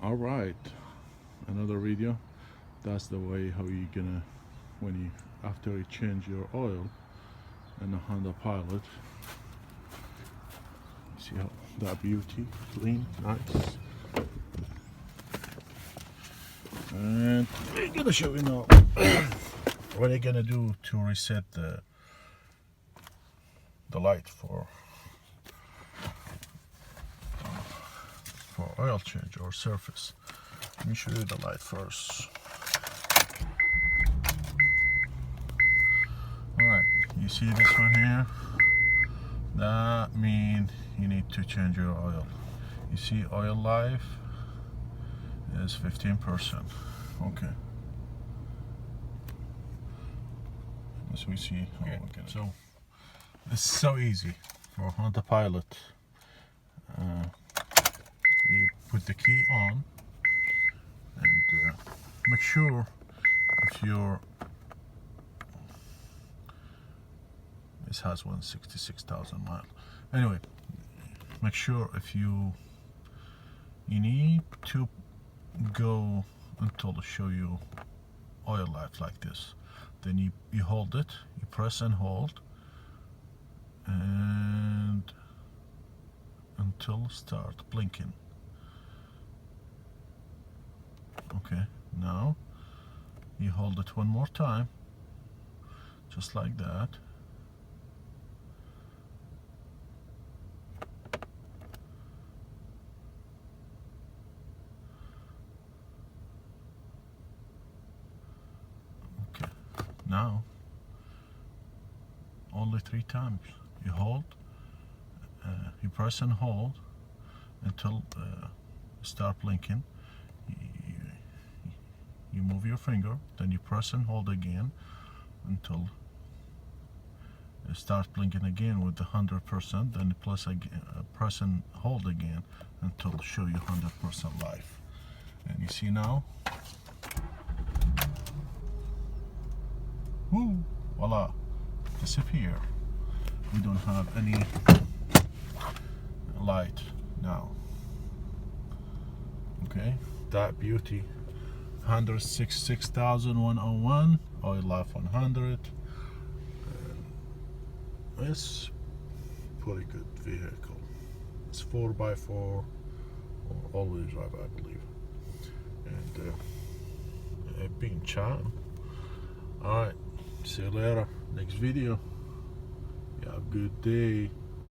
All right, another video. That's the way how you gonna when you after you change your oil in the Honda Pilot. See how that beauty, clean, nice. And we're gonna show you now what you're gonna do to reset the light for oil change or surface. Let me show you the light first. Alright, you see this one here? That means you need to change your oil. You see oil life is 15%. Okay. As we see, so this is so easy for Honda Pilot. You put the key on and make sure if your this has 166,000 miles. Anyway, make sure if you need to go until to show you oil life like this. Then you hold it, you press and hold, and until start blinking. Okay, now you hold it one more time, just like that. Okay, now only 3 times. You hold, you press and hold until start blinking. You move your finger, then you press and hold again until it starts blinking again with the 100%. Then press and hold again until show you 100% life. And you see now, whoo, voila, disappear. We don't have any light now. Okay, that beauty. 166,101, oil life 100. It's pretty good vehicle. It's 4x4 or all-wheel drive, I believe. And being charm. All right, see you later. Next video. You have a good day.